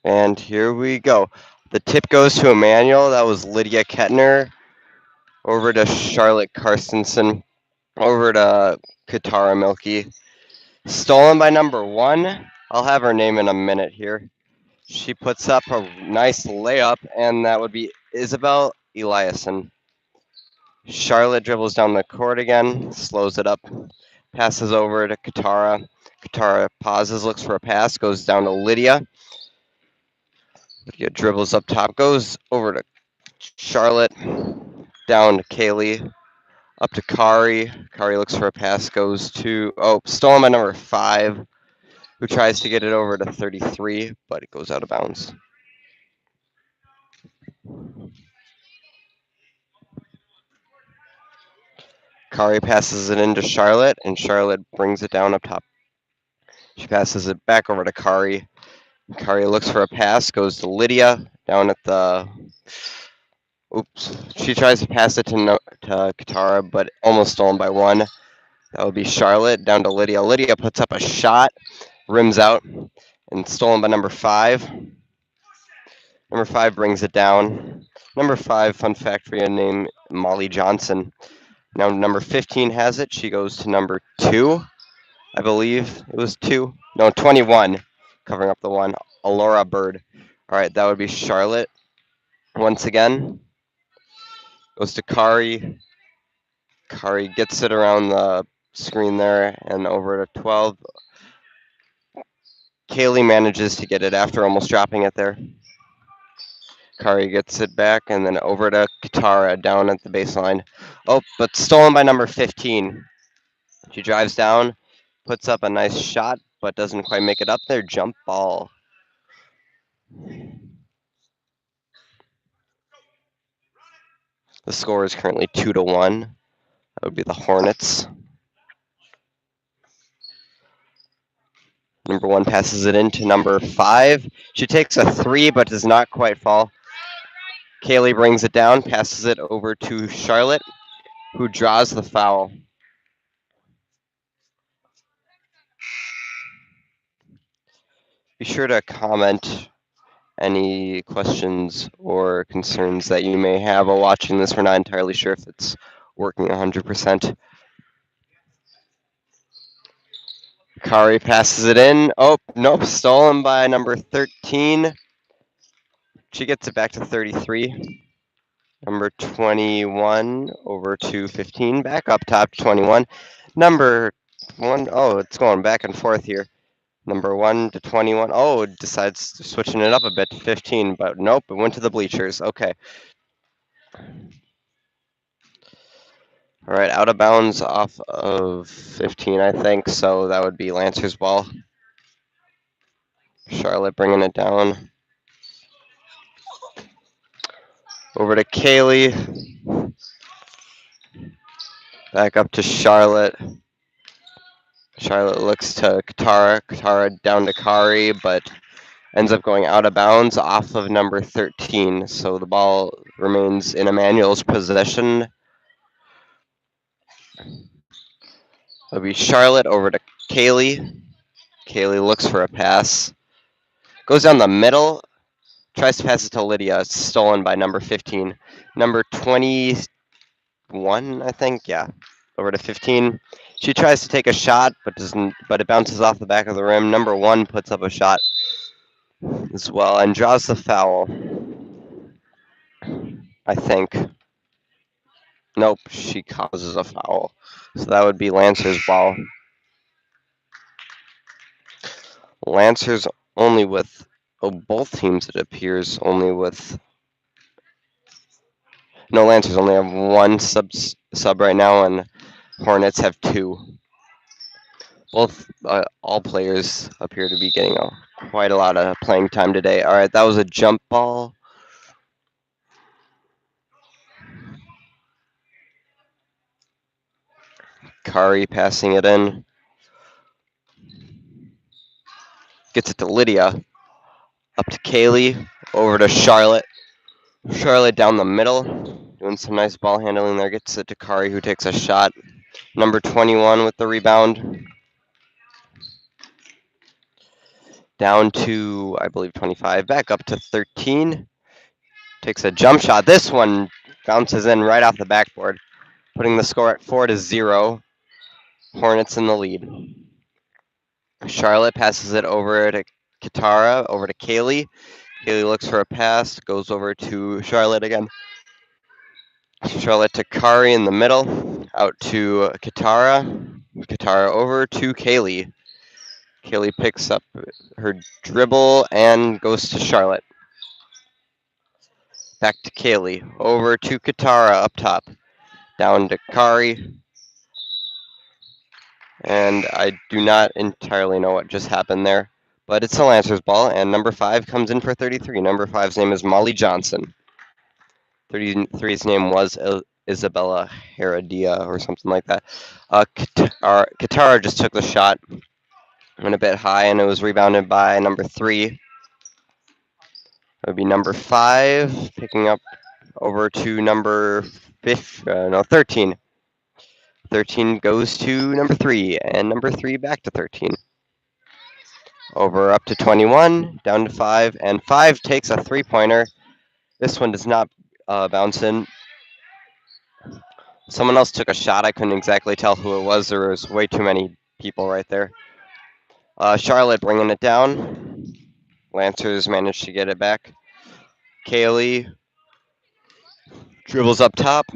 And here we go. The tip goes to Immanuel. That was Lydia Kettner. Over to Charlotte Carstensen. Over to Katara Milky. Stolen by number 1. I'll have her name in a minute here. She puts up a nice layup, and that would be Isabel Eliasson. Charlotte dribbles down the court again, slows it up, passes over to Katara. Katara pauses, looks for a pass, goes down to Lydia. Lydia dribbles up top, goes over to Charlotte, down to Kaylee, up to Kari. Kari looks for a pass, goes to, stolen by number 5, who tries to get it over to 33, but it goes out of bounds. Kari passes it into Charlotte, and Charlotte brings it down up top. She passes it back over to Kari. Kari looks for a pass, goes to Lydia, down at the... Oops. She tries to pass it to Katara, but almost stolen by 1. That would be Charlotte, down to Lydia. Lydia puts up a shot, rims out, and stolen by number 5. Number 5 brings it down. Number 5, fun fact for you, named Molly Johnson. Now number 15 has it. She goes to number 2. I believe it was 2. No, 21. Covering up the 1. Alora Bird. All right, that would be Charlotte. Once again, goes to Kari. Kari gets it around the screen there and over to 12. Kaylee manages to get it after almost dropping it there. Kari gets it back and then over to Katara down at the baseline. Oh, but stolen by number 15. She drives down, puts up a nice shot, but doesn't quite make it up there. Jump ball. The score is currently 2-1. That would be the Hornets. Number 1 passes it into number 5. She takes a 3, but does not quite fall. Kaylee brings it down, passes it over to Charlotte, who draws the foul. Be sure to comment any questions or concerns that you may have while watching this. We're not entirely sure if it's working 100%. Kari passes it in. Oh, nope, stolen by number 13. She gets it back to 33. Number 21 over to 15. Back up top to 21. Number 1, it's going back and forth here. Number 1 to 21. Oh, it decides switching it up a bit to 15, but nope, it went to the bleachers. Okay. All right, out of bounds off of 15, I think, so that would be Lancer's ball. Charlotte bringing it down. Over to Kaylee. Back up to Charlotte. Charlotte looks to Katara. Katara down to Kari, but ends up going out of bounds off of number 13. So the ball remains in Immanuel's possession. It'll be Charlotte over to Kaylee. Kaylee looks for a pass. Goes down the middle. Tries to pass it to Lydia. It's stolen by number 15. Number 21, I think. Yeah. Over to 15. She tries to take a shot, but it bounces off the back of the rim. Number 1 puts up a shot as well and draws the foul. I think. Nope, she causes a foul. So that would be Lancer's ball. Lancer's only with both teams, it appears, only with... No, Lancers only have 1 sub right now, and Hornets have 2. Both, all players appear to be getting quite a lot of playing time today. All right, that was a jump ball. Kari passing it in. Gets it to Lydia. Up to Kaylee. Over to Charlotte. Charlotte down the middle. Doing some nice ball handling there. Gets it to Kari, who takes a shot. Number 21 with the rebound. Down to, I believe, 25. Back up to 13. Takes a jump shot. This one bounces in right off the backboard, putting the score at 4-0. Hornets in the lead. Charlotte passes it over to Katara, over to Kaylee. Kaylee looks for a pass, goes over to Charlotte again. Charlotte to Kari in the middle, out to Katara. Katara over to Kaylee. Kaylee picks up her dribble and goes to Charlotte. Back to Kaylee, over to Katara up top. Down to Kari. And I do not entirely know what just happened there. But it's a Lancers ball, and number 5 comes in for 33. Number 5's name is Molly Johnson. 33's name was Isabella Heredia or something like that. Katara just took the shot, went a bit high, and it was rebounded by number 3. It would be number 5, picking up over to number 13. 13 goes to number 3, and number 3 back to 13. Over up to 21, down to 5, and 5 takes a three-pointer. This one does not bounce in. Someone else took a shot. I couldn't exactly tell who it was. There was way too many people right there. Charlotte bringing it down. Lancers managed to get it back. Kaylee dribbles up top.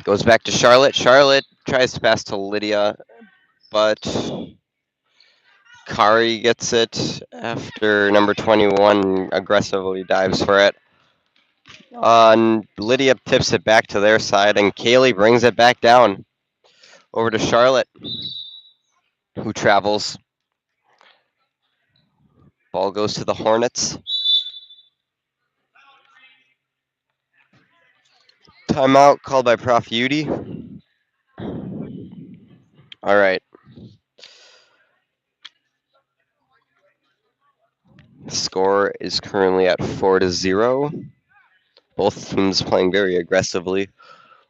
Goes back to Charlotte. Charlotte tries to pass to Lydia, but Kari gets it after number 21 aggressively dives for it. And Lydia tips it back to their side, and Kaylee brings it back down over to Charlotte, who travels. Ball goes to the Hornets. Timeout called by Prof. Udi. All right. The score is currently at 4-0. Both teams playing very aggressively.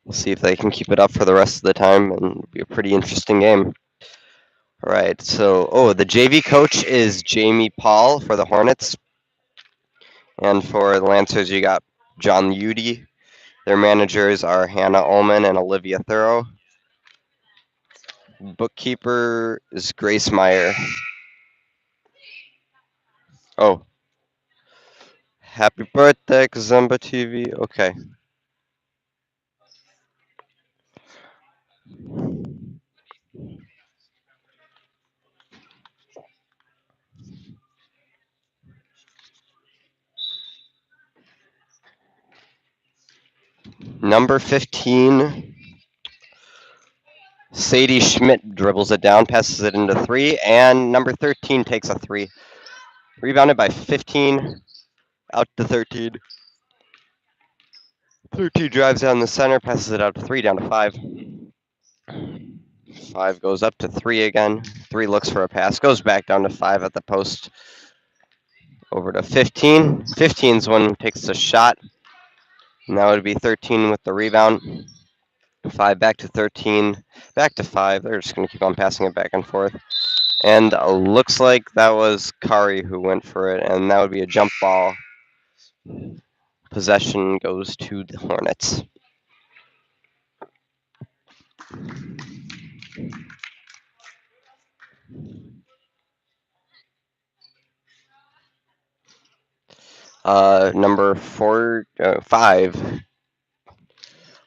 We'll see if they can keep it up for the rest of the time, and it'll be a pretty interesting game. All right. So, the JV coach is Jamie Paul for the Hornets. And for the Lancers, you got John Udi. Their managers are Hannah Ullman and Olivia Thorough. Bookkeeper is Grace Meyer. Oh. Happy birthday, Kazumba TV. Okay. Number 15, Sadie Schmidt dribbles it down, passes it into 3, and number 13 takes a 3. Rebounded by 15, out to 13. 13 drives down the center, passes it out to 3, down to 5. 5 goes up to 3 again. 3 looks for a pass, goes back down to 5 at the post. Over to 15. 15's one who takes a shot. And that would be 13 with the rebound. 5 back to 13, back to 5. They're just going to keep on passing it back and forth. And looks like that was Kari who went for it, and that would be a jump ball. Possession goes to the Hornets. Number 5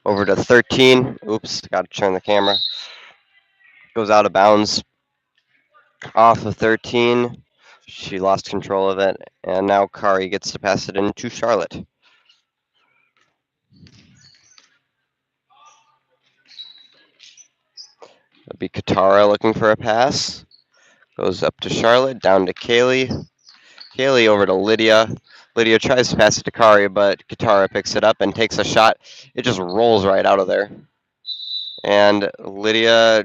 over to 13. Oops, got to turn the camera. Goes out of bounds. Off of 13. She lost control of it, and now Kari gets to pass it into Charlotte. It'll be Katara looking for a pass. Goes up to Charlotte, down to Kaylee. Kaylee over to Lydia. Lydia tries to pass it to Kari, but Katara picks it up and takes a shot. It just rolls right out of there. And Lydia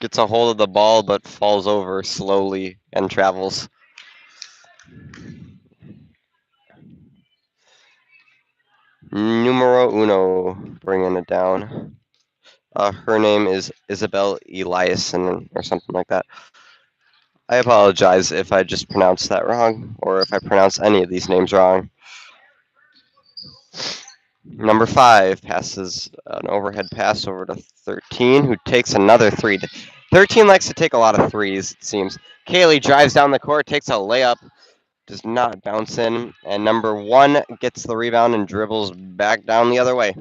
gets a hold of the ball, but falls over slowly and travels. Numero uno, bringing it down. Her name is Isabel Eliason or something like that. I apologize if I just pronounced that wrong, or if I pronounce any of these names wrong. Number 5 passes an overhead pass over to 13, who takes another 3. 13 likes to take a lot of threes, it seems. Kaylee drives down the court, takes a layup, does not bounce in, and number 1 gets the rebound and dribbles back down the other way.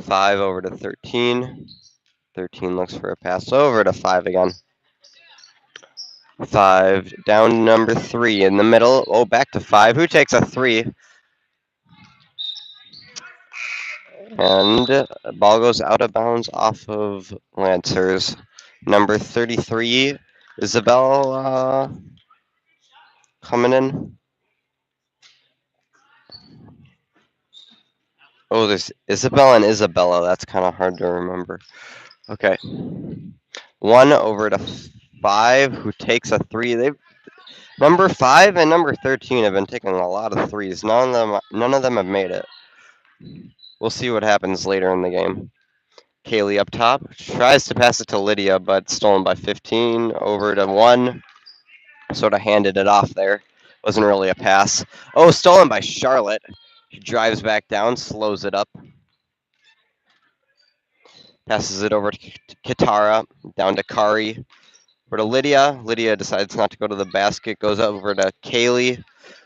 5 over to 13. 13 looks for a pass over to 5 again. 5 down to number 3 in the middle. Oh, back to 5. Who takes a 3? And the ball goes out of bounds off of Lancers. Number 33, Isabel coming in. Oh, there's Isabel and Isabella. That's kind of hard to remember. Okay. 1 over to 5, who takes a 3. Number 5 and number 13 have been taking a lot of threes. None of them have made it. We'll see what happens later in the game. Kaylee up top tries to pass it to Lydia, but stolen by 15. Over to 1. Sort of handed it off there. Wasn't really a pass. Oh, stolen by Charlotte. She drives back down, slows it up. Passes it over to Kitara, down to Kari. Over to Lydia. Lydia decides not to go to the basket, goes over to Kaylee,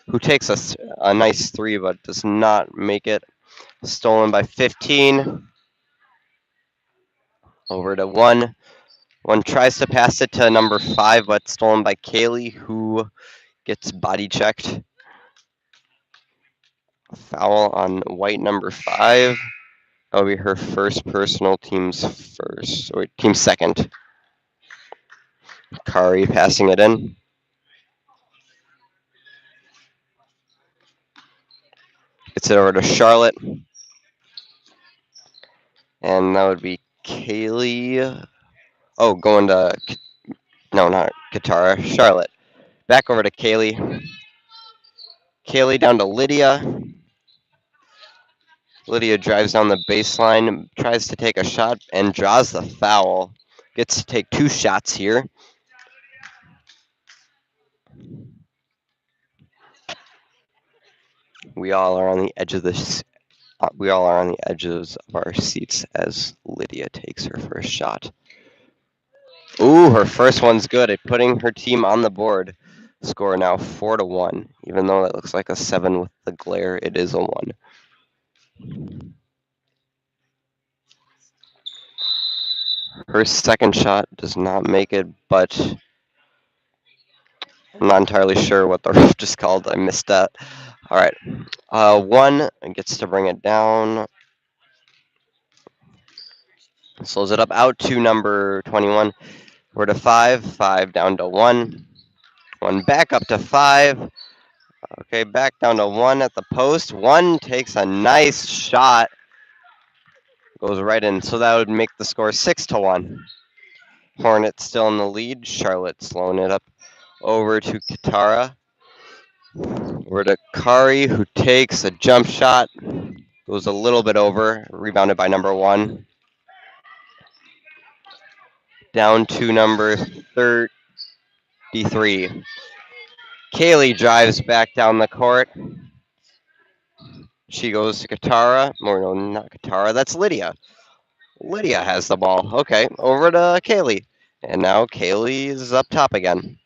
who takes a nice 3 but does not make it. Stolen by 15. Over to 1. 1 tries to pass it to number 5, but stolen by Kaylee, who gets body checked. Foul on white number 5. That'll be her first personal, team's first, or team second. Kari passing it in. Gets it over to Charlotte. And that would be Kaylee. Oh, going to, no, not Katara, Charlotte. Back over to Kaylee. Kaylee down to Lydia. Lydia drives down the baseline, tries to take a shot, and draws the foul. Gets to take 2 shots here. We all are on the edge of this. We all are on the edges of our seats as Lydia takes her first shot. Ooh, her first one's good at putting her team on the board. Score now 4-1. Even though that looks like a 7 with the glare, it is a 1. Her second shot does not make it, but I'm not entirely sure what the ref just called. I missed that. All right. 1 gets to bring it down. Slows it up out to number 21. We're to 5. 5 down to 1. 1 back up to 5. Okay, back down to 1 at the post. 1 takes a nice shot. Goes right in. So that would make the score 6-1. Hornets still in the lead. Charlotte slowing it up over to Katara. Over to Kari, who takes a jump shot. Goes a little bit over. Rebounded by number 1. Down to number 33. Kaylee drives back down the court. She goes to Katara. Or no, not Katara. That's Lydia. Lydia has the ball. Okay, over to Kaylee. And now Kaylee is up top again.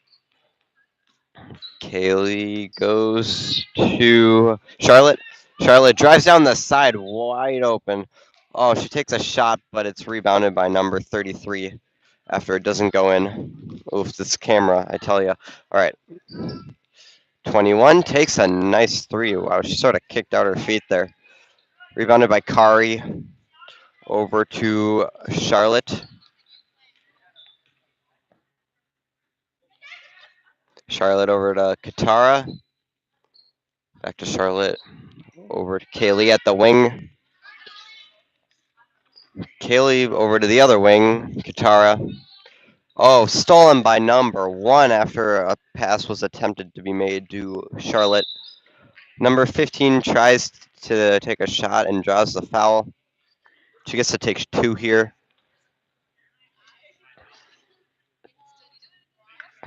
Kaylee goes to Charlotte. Charlotte drives down the side wide open. Oh, she takes a shot, but it's rebounded by number 33 after it doesn't go in. Oof, this camera, I tell you. All right. 21 takes a nice 3. Wow, she sort of kicked out her feet there. Rebounded by Kari. Over to Charlotte. Charlotte over to Katara. Back to Charlotte. Over to Kaylee at the wing. Kaylee over to the other wing. Katara. Oh, stolen by number 1 after a pass was attempted to be made to Charlotte. Number 15 tries to take a shot and draws the foul. She gets to take 2 here.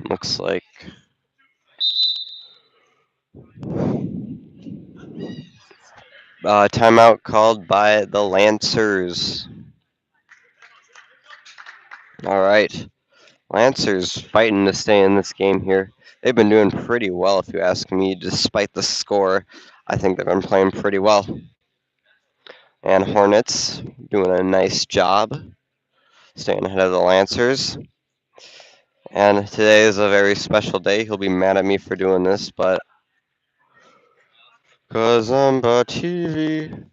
Looks like timeout called by the Lancers. All right. Lancers fighting to stay in this game here. They've been doing pretty well, if you ask me, despite the score. I think they've been playing pretty well. And Hornets doing a nice job staying ahead of the Lancers. And today is a very special day. He'll be mad at me for doing this, but Kazamba TV,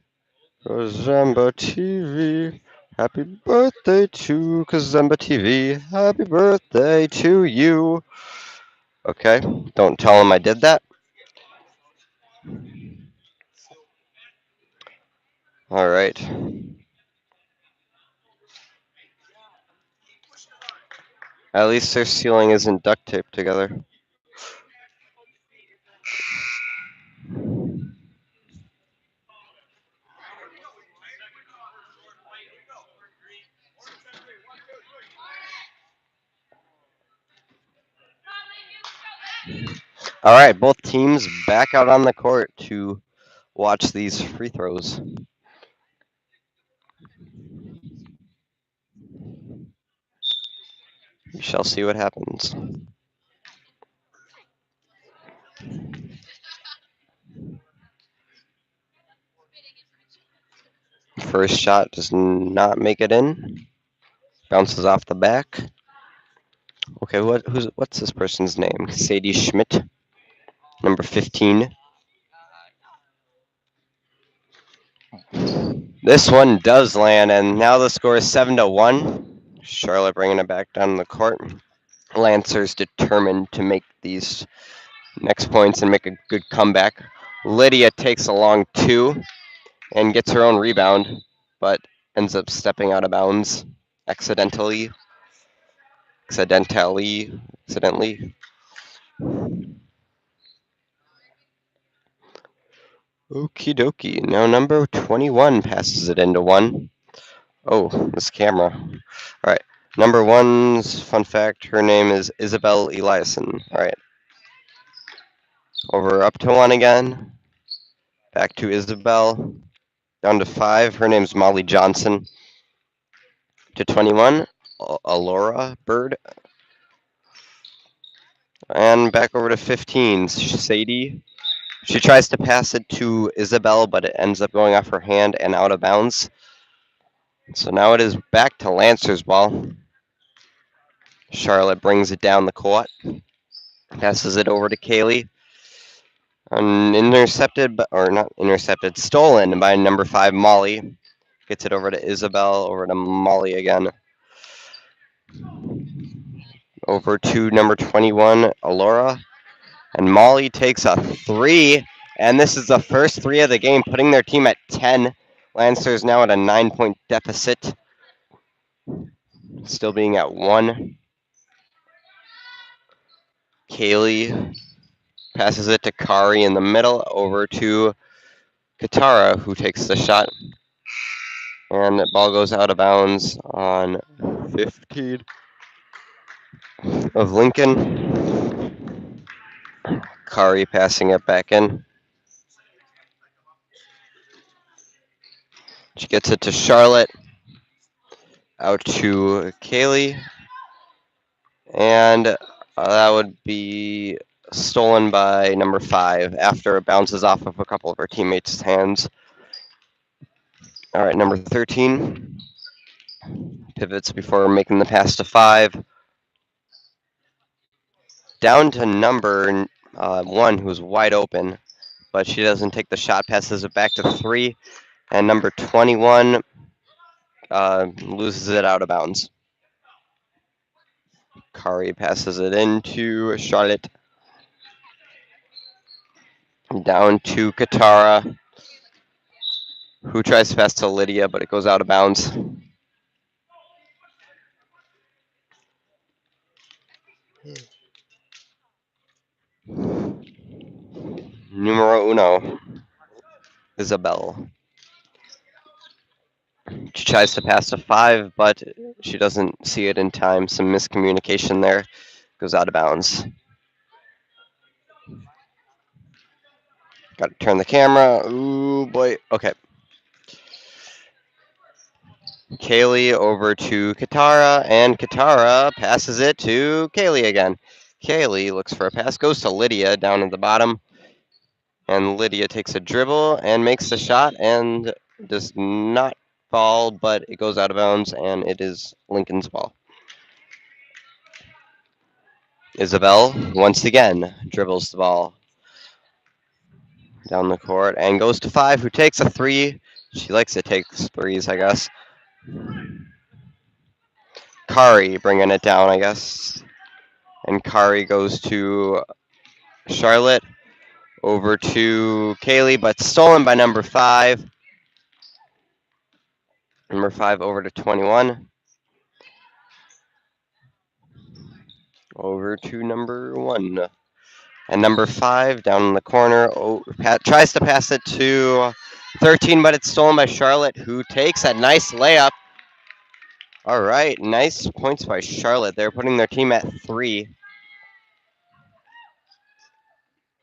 Kazamba TV, happy birthday to Kazamba TV, happy birthday to you. Okay, don't tell him I did that. All right. At least their ceiling isn't duct taped together. All right, both teams back out on the court to watch these free throws. We shall see what happens. First shot does not make it in. Bounces off the back. Okay, what's this person's name? Sadie Schmidt, number 15. This one does land, and now the score is 7-1. Charlotte bringing it back down the court. Lancers determined to make these next points and make a good comeback. Lydia takes a long two and gets her own rebound, but ends up stepping out of bounds accidentally. Accidentally. Okie dokie. Now number 21 passes it into one. Oh, this camera. All right. Number one's fun fact, her name is Isabel Eliason. All right. Over up to one again. Back to Isabel. Down to 5. Her name's Molly Johnson. To 21, Alora Bird. And back over to 15, Sadie. She tries to pass it to Isabel, but it ends up going off her hand and out of bounds. So now it is back to Lancer's ball. Charlotte brings it down the court. Passes it over to Kaylee. Stolen by number 5, Molly. Gets it over to Isabel, over to Molly again. Over to number 21, Alora. And Molly takes a 3. And this is the first 3 of the game, putting their team at 10. Lancers now at a 9-point deficit. Still being at 1. Kaylee passes it to Kari in the middle, over to Katara, who takes the shot. And the ball goes out of bounds on 15 of Lincoln. Kari passing it back in. She gets it to Charlotte. Out to Kaylee. And that would be stolen by number 5 after it bounces off of a couple of her teammates' hands. All right, number 13 pivots before making the pass to 5. Down to number 1, who's wide open, but she doesn't take the shot, passes it back to 3. And number 21 loses it out of bounds. Kari passes it into Charlotte. Down to Katara, who tries to pass to Lydia, but it goes out of bounds. Numero uno, Isabel. She tries to pass to 5, but she doesn't see it in time. Some miscommunication there. Goes out of bounds. Got to turn the camera. Ooh, boy. Okay. Kaylee over to Katara, and Katara passes it to Kaylee again. Kaylee looks for a pass, goes to Lydia down at the bottom, and Lydia takes a dribble and makes the shot and does not fall, but it goes out of bounds, and it is Lincoln's ball. Isabel, once again, dribbles the ball down the court and goes to 5, who takes a 3. She likes to take threes, I guess. Kari bringing it down, I guess. And Kari goes to Charlotte, over to Kaylee, but stolen by number 5. Number 5 over to 21. Over to number 1. And number 5 down in the corner tries to pass it to 13, but it's stolen by Charlotte, who takes a nice layup. All right, nice points by Charlotte. They're putting their team at 3.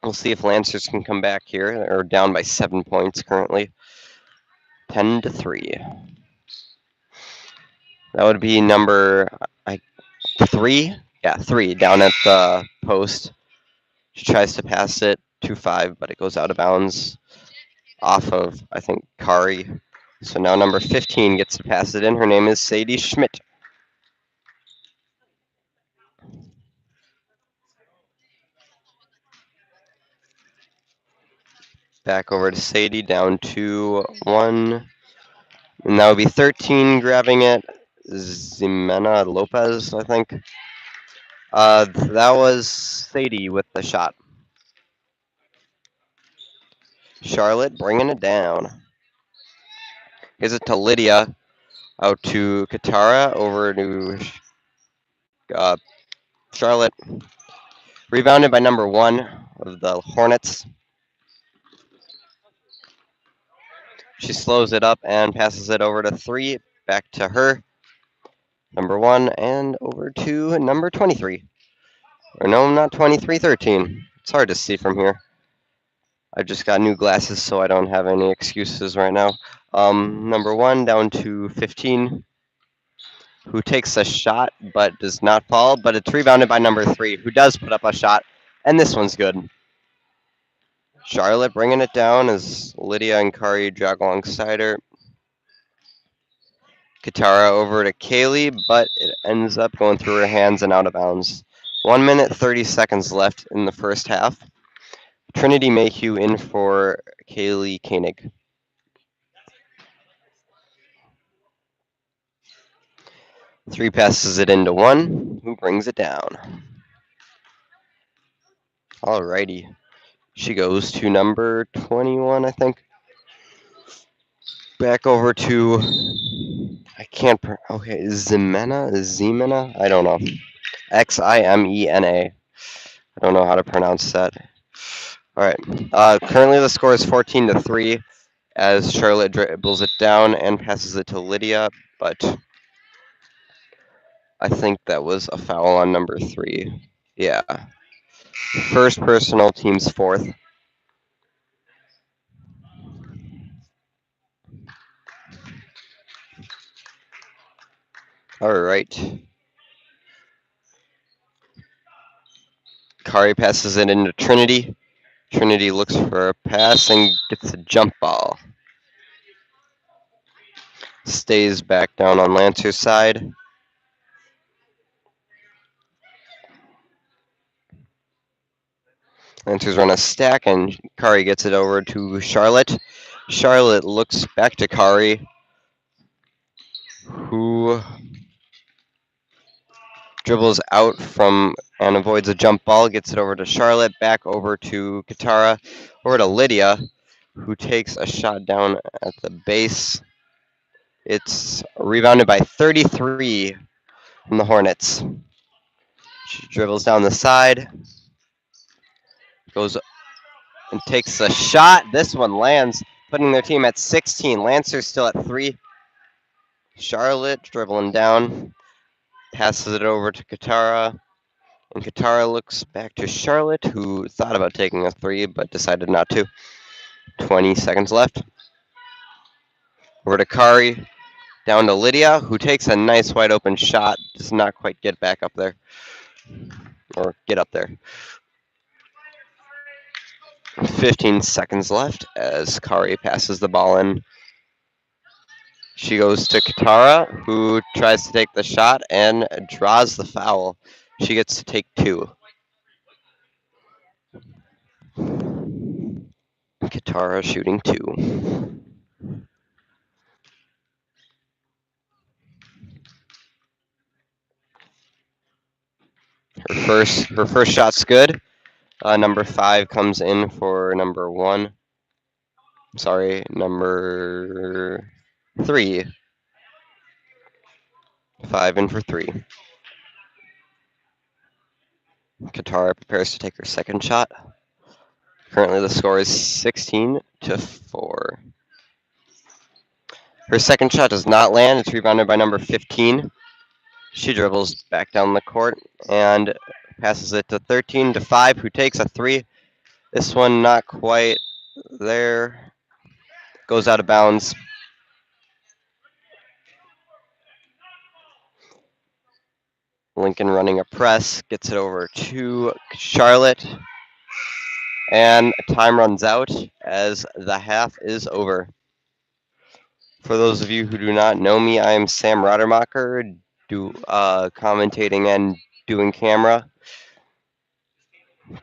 We'll see if Lancers can come back here. They're down by 7 points currently. 10-3. That would be number 3. Yeah, 3 down at the post. She tries to pass it to 5, but it goes out of bounds off of, I think, Kari. So now number 15 gets to pass it in. Her name is Sadie Schmidt. Back over to Sadie, down to 1. And that would be 13 grabbing it. Ximena Lopez, I think. That was Sadie with the shot. Charlotte bringing it down. Gives it to Lydia. Out to Katara. Over to Charlotte. Rebounded by number 1 of the Hornets. She slows it up and passes it over to 3. Back to her. Number 1 and over to number 23. Or no, not 23, 13. It's hard to see from here. I just got new glasses, so I don't have any excuses right now. Number 1 down to 15, who takes a shot but does not fall, but it's rebounded by number 3, who does put up a shot, and this one's good. Charlotte bringing it down as Lydia and Kari jog alongside her. Katara over to Kaylee, but it ends up going through her hands and out of bounds. 1 minute, 30 seconds left in the first half. Trinity Mayhew in for Kaylee Koenig. Three passes it into 1, who brings it down. Alrighty. She goes to number 21, I think. Back over to, okay, Ximena? I don't know. Ximena. I don't know how to pronounce that. Alright. Currently the score is 14-3 as Charlotte dribbles it down and passes it to Lydia, but I think that was a foul on number 3. Yeah. First personal, team's 4th. All right. Kari passes it into Trinity. Trinity looks for a pass and gets a jump ball. Stays back down on Lancer's side. Lancers run a stack, and Kari gets it over to Charlotte. Charlotte looks back to Kari, who dribbles out from and avoids a jump ball, gets it over to Charlotte, back over to Katara, over to Lydia, who takes a shot down at the base. It's rebounded by 33 from the Hornets. She dribbles down the side, goes and takes a shot. This one lands, putting their team at 16. Lancers still at 3. Charlotte dribbling down, passes it over to Katara And Katara looks back to Charlotte, who thought about taking a 3 but decided not to. 20 seconds left. Over to Kari, down to Lydia, who takes a nice wide open shot, does not quite get back up there, or get up there. 15 seconds left as Kari passes the ball in. She goes to Katara, who tries to take the shot and draws the foul. She gets to take 2. Katara shooting 2. Her first shot's good. Number 5 comes in for number 1. Sorry, number 3. 5 in for 3. Katara prepares to take her second shot. Currently, the score is 16-4. Her second shot does not land. It's rebounded by number 15. She dribbles back down the court and passes it to 13-5, who takes a 3. This one not quite there. Goes out of bounds. Lincoln running a press, gets it over to Charlotte, and time runs out as the half is over. For those of you who do not know me, I am Sam Rodermacher, commentating and doing camera.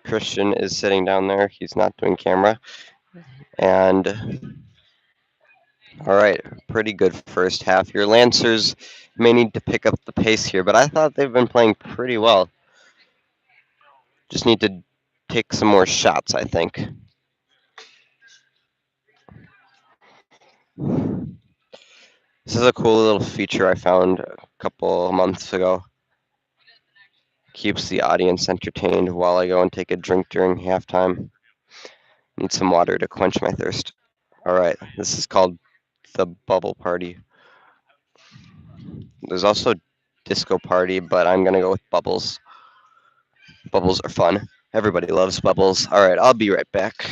Christian is sitting down there. He's not doing camera. And all right, pretty good first half. Your Lancers may need to pick up the pace here, but I thought they've been playing pretty well. Just need to take some more shots, I think. This is a cool little feature I found a couple of months ago. Keeps the audience entertained while I go and take a drink during halftime. Need some water to quench my thirst. All right, this is called the Bubble Party. There's also Disco Party, but I'm gonna go with Bubbles. Bubbles are fun. Everybody loves bubbles. All right, I'll be right back.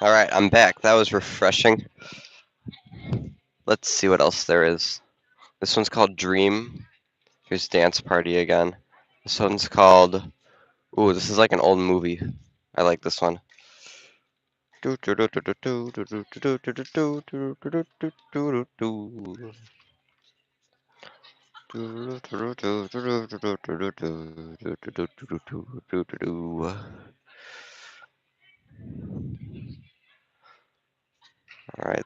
All right, I'm back. That was refreshing. Let's see what else there is. This one's called Dream. Here's Dance Party again. This one's called. Ooh, this is like an old movie. I like this one. Alright,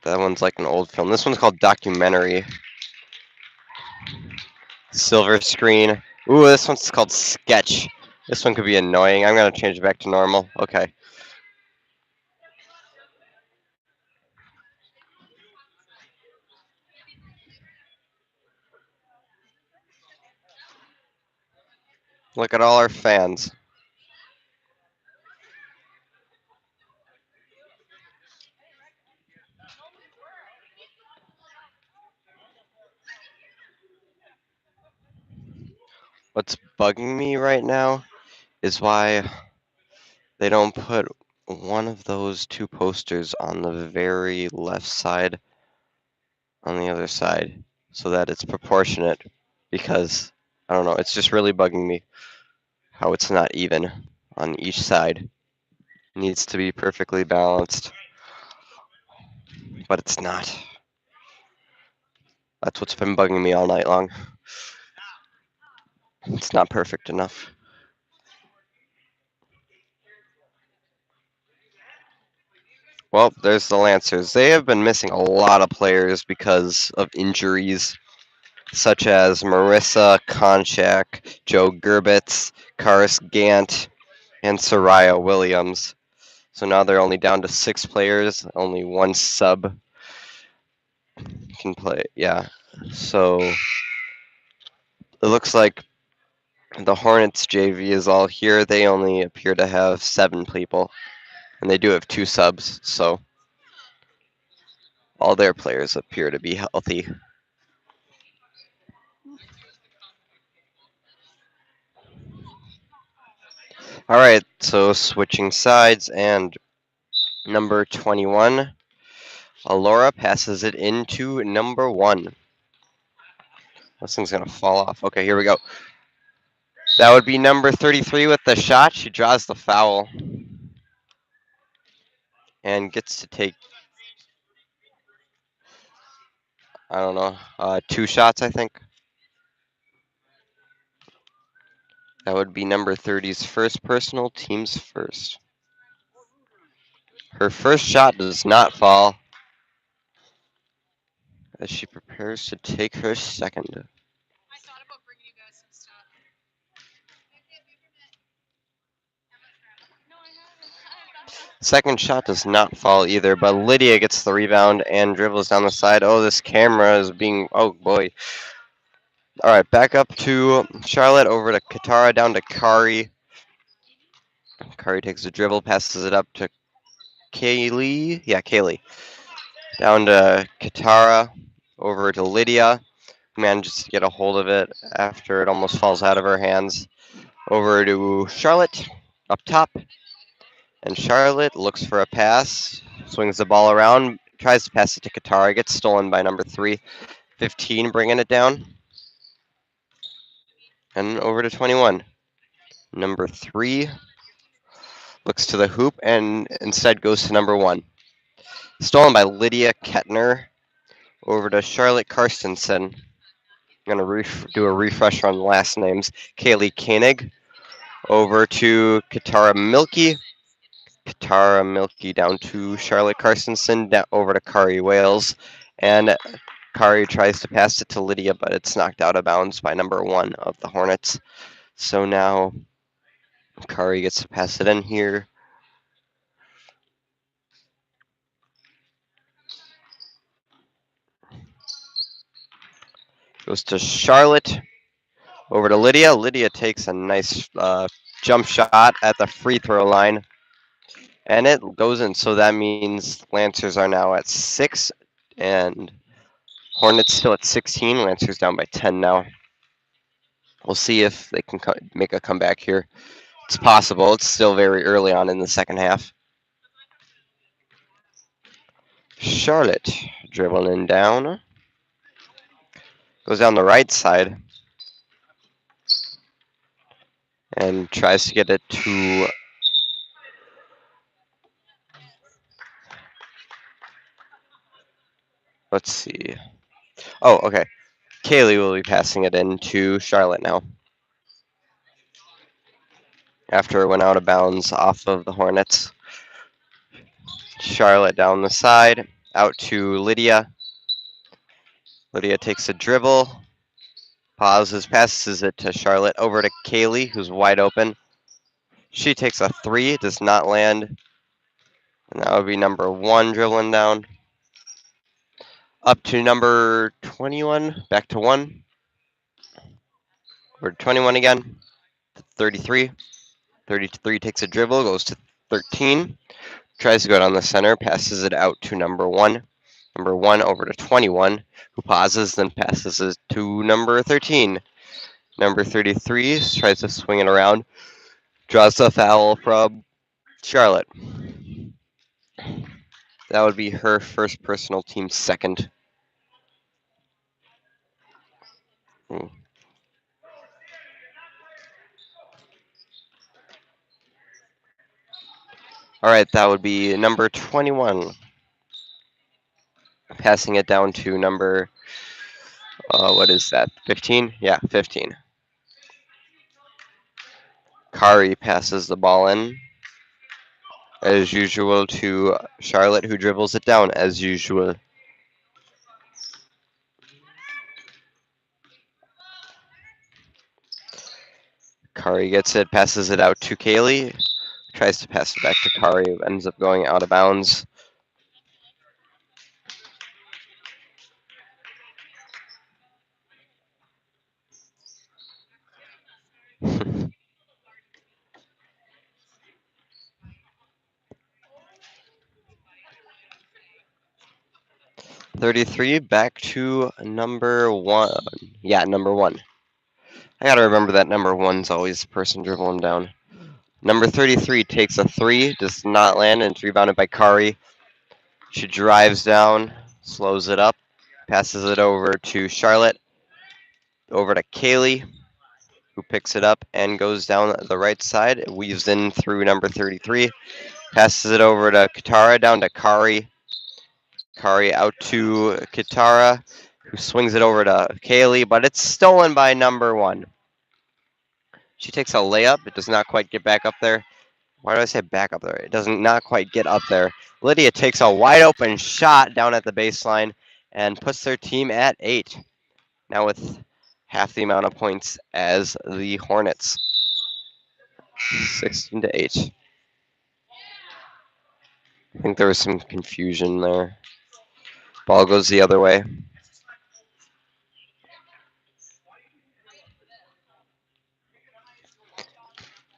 that one's like an old film. This one's called Documentary. Silver screen. Ooh, this one's called Sketch. This one could be annoying. I'm gonna change it back to normal. Okay. Look at all our fans. What's bugging me right now is why they don't put one of those two posters on the very left side on the other side so that it's proportionate, because I don't know, it's just really bugging me how it's not even on each side. It needs to be perfectly balanced, but it's not. That's what's been bugging me all night long. It's not perfect enough. Well, there's the Lancers. They have been missing a lot of players because of injuries, such as Marissa Konchak, Joe Gerbitz, Karis Gant, and Soraya Williams. So now they're only down to 6 players. Only one sub can play. Yeah. So it looks like the Hornets JV is all here. They only appear to have 7 people, and they do have 2 subs. So all their players appear to be healthy. All right, so switching sides, and number 21, Alora passes it into number 1. This thing's going to fall off. Okay, here we go. That would be number 33 with the shot. She draws the foul and gets to take, I don't know, 2 shots, I think. That would be number 30's first personal, team's first. Her first shot does not fall as she prepares to take her second. Second shot does not fall either, but Lydia gets the rebound and dribbles down the side. Oh, this camera is being, oh boy. All right, back up to Charlotte, over to Katara, down to Kari. Kari takes the dribble, passes it up to Kaylee. Yeah, Kaylee. Down to Katara, over to Lydia. Manages to get a hold of it after it almost falls out of her hands. Over to Charlotte, up top. And Charlotte looks for a pass, swings the ball around, tries to pass it to Katara, gets stolen by number 3. 15 bringing it down. And over to 21. Number 3 looks to the hoop and instead goes to number 1. Stolen by Lydia Kettner. Over to Charlotte Karstensen. I'm going to do a refresher on the last names. Kaylee Koenig. Over to Katara Milky. Katara Milky down to Charlotte Karstensen. Over to Kari Wales. And Kari tries to pass it to Lydia, but it's knocked out of bounds by number 1 of the Hornets. So now Kari gets to pass it in here. Goes to Charlotte. Over to Lydia. Lydia takes a nice jump shot at the free throw line. And it goes in. So that means Lancers are now at 6. And Hornets still at 16. Lancers down by 10 now. We'll see if they can make a comeback here. It's possible. It's still very early on in the second half. Charlotte dribbling down. Goes down the right side. And tries to get it to... Let's see. Oh, okay. Kaylee will be passing it in to Charlotte now. After it went out of bounds off of the Hornets. Charlotte down the side, out to Lydia. Lydia takes a dribble, pauses, passes it to Charlotte, over to Kaylee, who's wide open. She takes a three, does not land. And that would be number 1 dribbling down. Up to number 21, back to 1. Or 21 again. 33. 33 takes a dribble, goes to 13. Tries to go down the center, passes it out to number 1. Number 1 over to 21, who pauses, then passes it to number 13. Number 33 tries to swing it around, draws a foul from Charlotte. That would be her first personal team second. All right, that would be number 21. Passing it down to number, what is that, 15? Yeah, 15. Kari passes the ball in, as usual, to Charlotte, who dribbles it down, as usual. Kari gets it, passes it out to Kaylee, tries to pass it back to Kari, ends up going out of bounds. $33 back to number 1. Yeah, number 1. I gotta remember that number 1's always the person dribbling down. Number 33 takes a 3, does not land, and it's rebounded by Kari. She drives down, slows it up, passes it over to Charlotte, over to Kaylee, who picks it up and goes down the right side, weaves in through number 33, passes it over to Katara, down to Kari. Kari out to Katara, who swings it over to Kaylee, but it's stolen by number 1. She takes a layup. It does not quite get back up there. Why do I say back up there? It does not quite get up there. Lydia takes a wide open shot down at the baseline and puts their team at 8. Now with half the amount of points as the Hornets. 16-8. I think there was some confusion there. Ball goes the other way.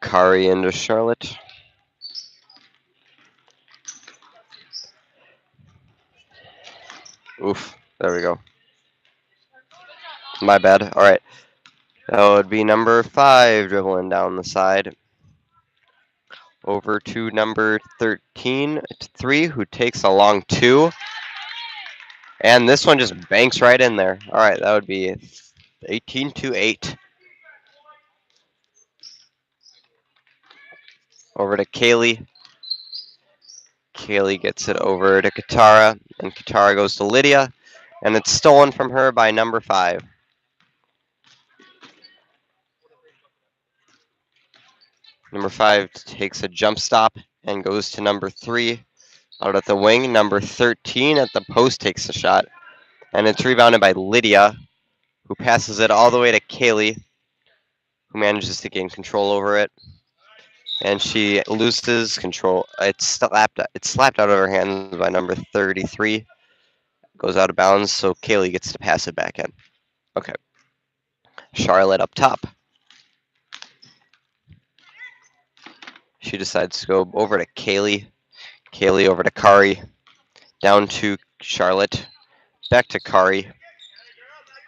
Kari into Charlotte. Oof, there we go. My bad. All right. That would be number 5 dribbling down the side. Over to number 13, 3, who takes a long 2. And this one just banks right in there. All right, that would be 18-8. Over to Kaylee. Kaylee gets it over to Katara, and Katara goes to Lydia, and it's stolen from her by number 5. Number 5 takes a jump stop and goes to number 3 out at the wing. Number 13 at the post takes a shot, and it's rebounded by Lydia, who passes it all the way to Kaylee, who manages to gain control over it. And she loses control. It's slapped out of her hands by number 33. Goes out of bounds, so Kaylee gets to pass it back in. Okay. Charlotte up top. She decides to go over to Kaylee. Kaylee over to Kari. Down to Charlotte. Back to Kari.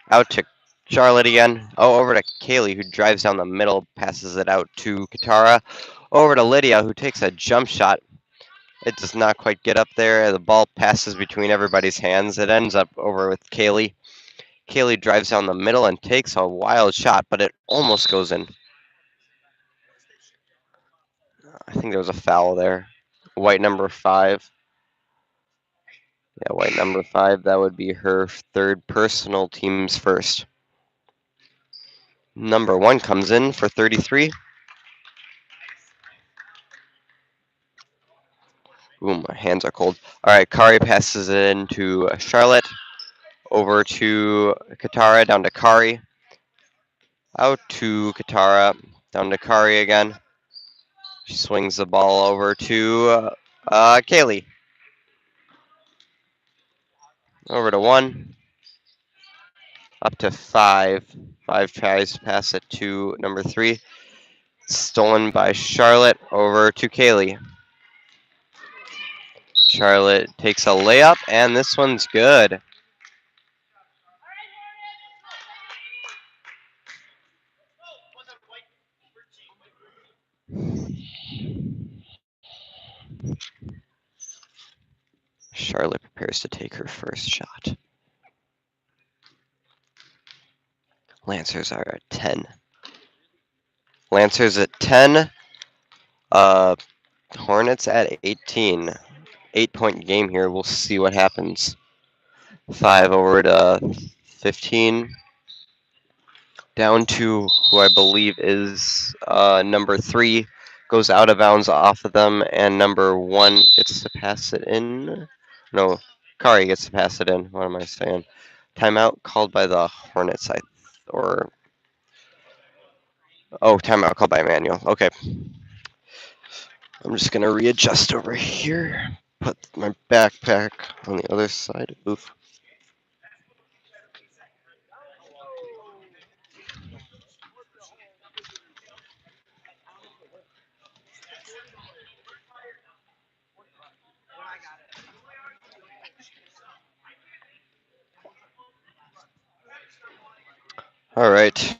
Out to Charlotte again. Oh, over to Kaylee, who drives down the middle, passes it out to Katara. Over to Lydia, who takes a jump shot. It does not quite get up there. The ball passes between everybody's hands. It ends up over with Kaylee. Kaylee drives down the middle and takes a wild shot, but it almost goes in. I think there was a foul there. White number 5. Yeah, white number 5. That would be her third personal, team's first. Number 1 comes in for 33. Ooh, my hands are cold. All right, Kari passes it in to Charlotte. Over to Katara, down to Kari. Out to Katara, down to Kari again. She swings the ball over to Kaylee. Over to 1. Up to 5. 5 tries to pass it to number 3. Stolen by Charlotte. Over to Kaylee. Charlotte takes a layup, and this one's good. Charlotte prepares to take her first shot. Lancers are at 10. Lancers at 10. Hornets at 18. 8-point game here. We'll see what happens. 5 over to 15. Down to who I believe is number 3. Goes out of bounds off of them, and number 1 gets to pass it in. No, Kari gets to pass it in. What am I saying? Timeout called by the Hornets, timeout called by Immanuel. Okay. I'm just gonna readjust over here. Put my backpack on the other side. Oof. All right.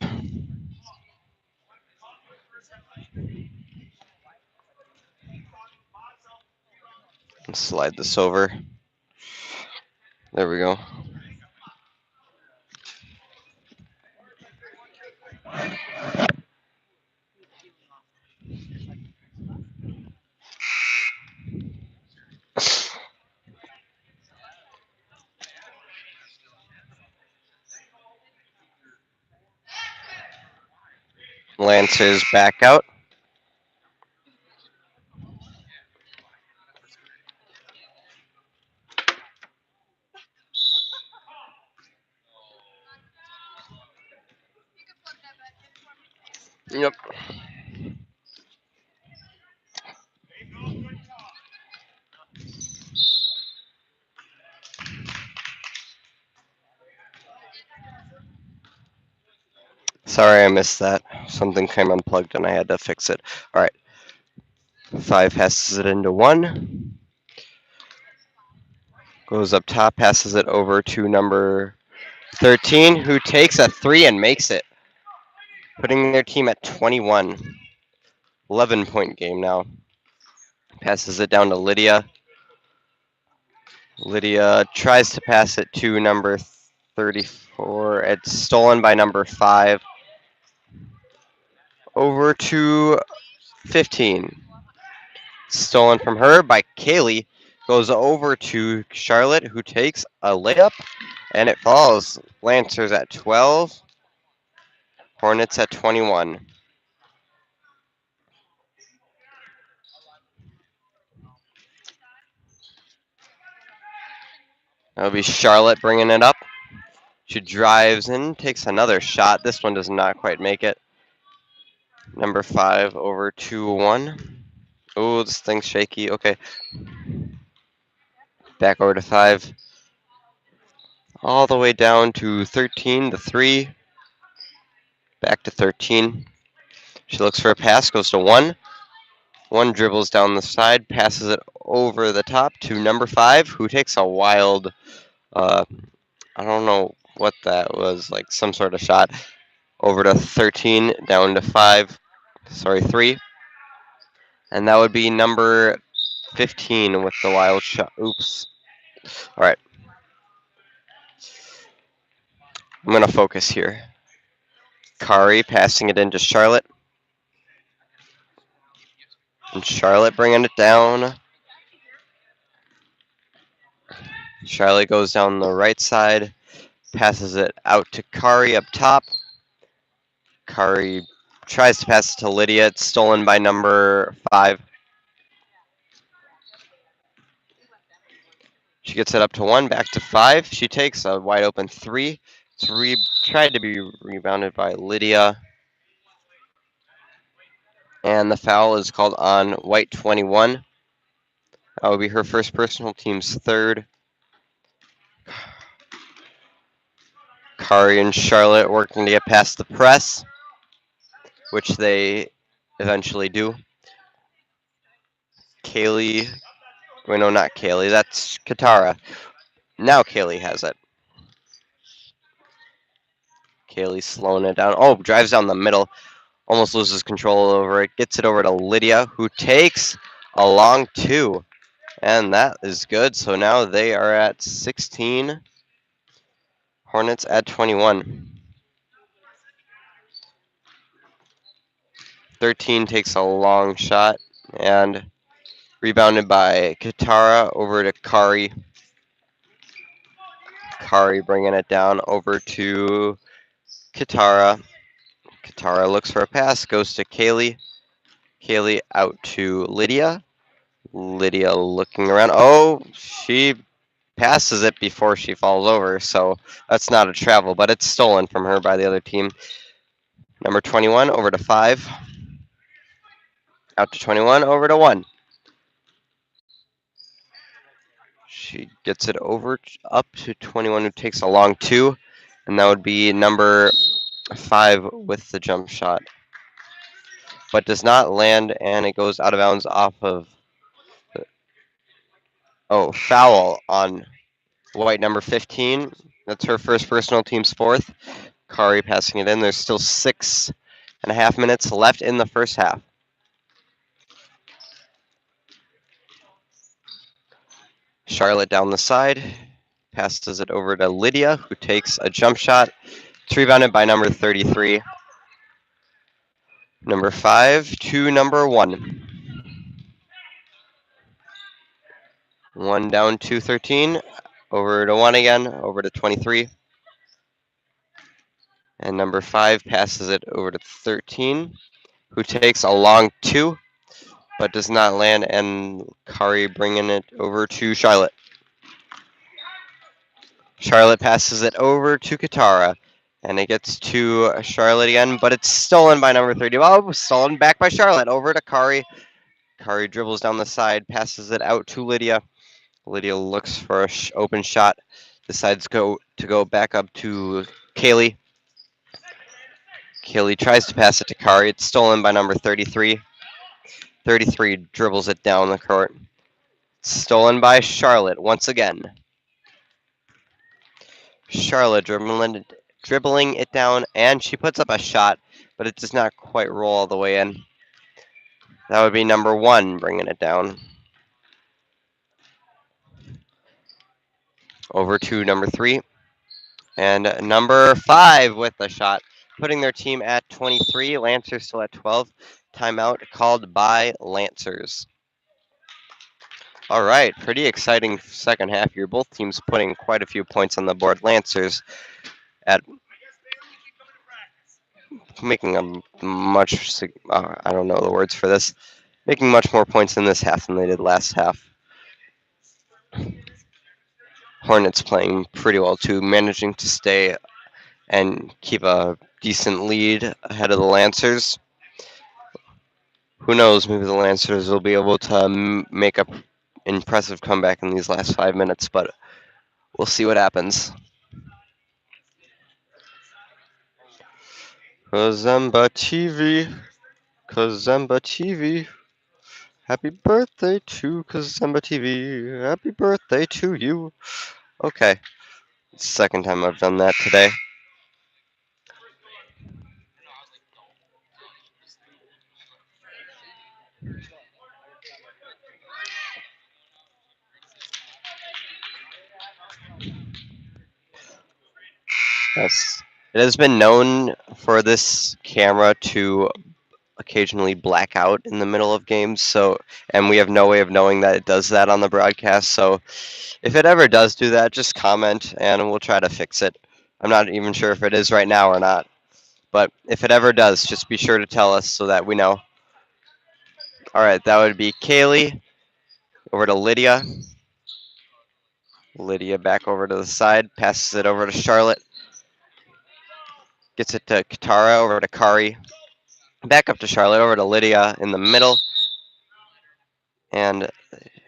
Let's slide this over. There we go. Lancers back out. Yep. Sorry I missed that. Something came unplugged and I had to fix it. All right. 5 passes it into 1. Goes up top, passes it over to number 13, who takes a 3 and makes it, putting their team at 21. 11-point game now. Passes it down to Lydia. Lydia tries to pass it to number 34. It's stolen by number 5. Over to 15. Stolen from her by Kaylee. Goes over to Charlotte, who takes a layup, and it falls. Lancers at 12. Hornets at 21. That'll be Charlotte bringing it up. She drives in, takes another shot. This one does not quite make it. Number 5 over 2-1. Oh, this thing's shaky. Okay. Back over to 5. All the way down to 13 to 3. Back to 13. She looks for a pass, goes to 1. 1 dribbles down the side, passes it over the top to number 5, who takes a wild, I don't know what that was, like some sort of shot. Over to 13, down to 3. And that would be number 15 with the wild shot. Oops. All right. I'm going to focus here. Kari passing it into Charlotte. And Charlotte bringing it down. Charlotte goes down the right side. Passes it out to Kari up top. Kari tries to pass it to Lydia. It's stolen by number 5. She gets it up to 1, back to 5. She takes a wide open 3. It's tried to be rebounded by Lydia. And the foul is called on white 21. That will be her first personal, team's third. Kari and Charlotte working to get past the press, which they eventually do. Kaylee, wait, no, not Kaylee, that's Katara. Now Kaylee has it. Kaylee slowing it down. Oh, drives down the middle. Almost loses control over it. Gets it over to Lydia, who takes a long 2. And that is good. So now they are at 16. Hornets at 21. 13 takes a long shot. And rebounded by Katara over to Kari. Kari bringing it down over to Katara. Katara looks for a pass. Goes to Kaylee. Kaylee out to Lydia. Lydia looking around. Oh, she passes it before she falls over, so that's not a travel, but it's stolen from her by the other team. Number 21 over to 5. Out to 21, over to 1. She gets it over up to 21, who takes a long 2, and that would be number 5 with the jump shot. But does not land, and it goes out of bounds off of... Oh, foul on white number 15. That's her first personal, team's 4th. Kari passing it in. There's still 6.5 minutes left in the first half. Charlotte down the side. Passes it over to Lydia, who takes a jump shot. It's rebounded by number 33. Number 5 to number 1. 1 down to 13. Over to 1 again. Over to 23. And number 5 passes it over to 13, who takes a long 2, but does not land, and Kari bringing it over to Charlotte. Charlotte passes it over to Katara, and it gets to Charlotte again, but it's stolen by number 30. Oh, stolen back by Charlotte, over to Kari. Kari dribbles down the side, passes it out to Lydia. Lydia looks for an open shot, decides to go back up to Kaylee. Kaylee tries to pass it to Kari. It's stolen by number 33. 33 dribbles it down the court. Stolen by Charlotte once again. Charlotte dribbling it down, and she puts up a shot, but it does not quite roll all the way in. That would be number 1 bringing it down. Over to number 3. And number 5 with the shot, putting their team at 23. Lancers still at 12. Timeout called by Lancers. All right, pretty exciting second half here. Both teams putting quite a few points on the board. Lancers at making a much, I don't know the words for this, making much more points in this half than they did last half. Hornets playing pretty well too, managing to stay and keep a decent lead ahead of the Lancers. Who knows, maybe the Lancers will be able to make a impressive comeback in these last 5 minutes, but we'll see what happens. Kazemba TV, Kazemba TV. Happy birthday to Kazemba TV. Happy birthday to you. Okay, it's the second time I've done that today. Yes. It has been known for this camera to occasionally black out in the middle of games, and we have no way of knowing that it does that on the broadcast, so if it ever does do that, just comment and we'll try to fix it. I'm not even sure if it is right now or not, But if it ever does, just be sure to tell us so that we know. All right, that would be Kaylee over to Lydia. Lydia back over to the side, passes it over to Charlotte. Gets it to Katara, over to Kari. Back up to Charlotte, over to Lydia in the middle. And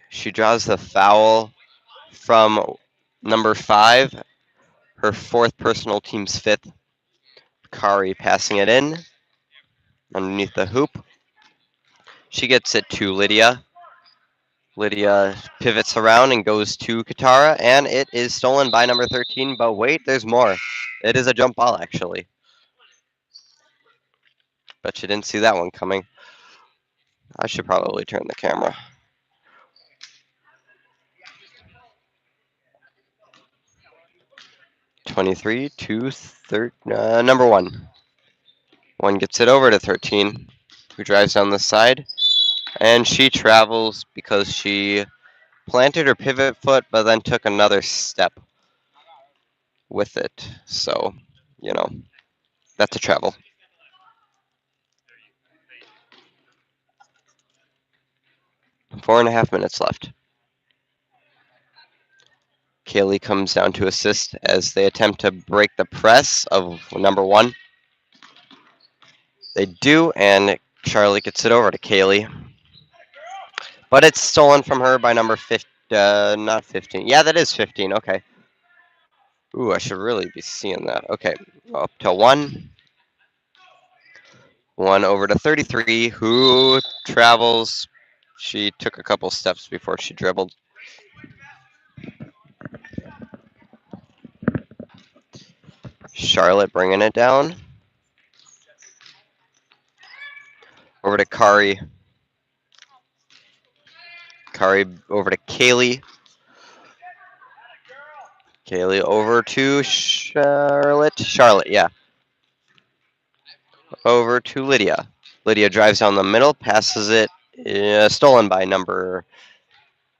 she draws the foul from number 5, her 4th personal, team's 5th. Kari passing it in underneath the hoop. She gets it to Lydia. Lydia pivots around and goes to Katara, and it is stolen by number 13. But wait, there's more. It is a jump ball, actually. Bet you didn't see that one coming. I should probably turn the camera. (23) to number 1. 1 gets it over to 13, who drives down the side, and she travels because she planted her pivot foot, but then took another step with it. So, that's a travel. Four and a half minutes left. Kaylee comes down to assist as they attempt to break the press of number 1. They do, and Charlotte gets it over to Kaylee. But it's stolen from her by number 15, not 15. Yeah, that is 15, okay. Ooh, I should really be seeing that. Okay, up to 1. 1 over to 33, who travels. She took a couple steps before she dribbled. Charlotte bringing it down. Over to Kari. Kari over to Kaylee. Kaylee over to Charlotte. Charlotte, yeah. Over to Lydia. Lydia drives down the middle, passes it, stolen by number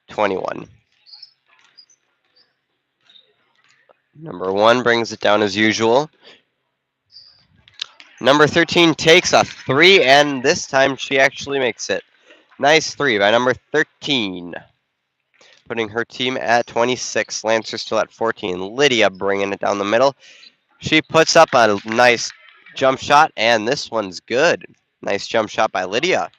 21. Number 1 brings it down as usual. Number 13 takes a 3, and this time she actually makes it. Nice 3 by number 13. Putting her team at 26. Lancer still at 14. Lydia bringing it down the middle. She puts up a nice jump shot, and this one's good. Nice jump shot by Lydia.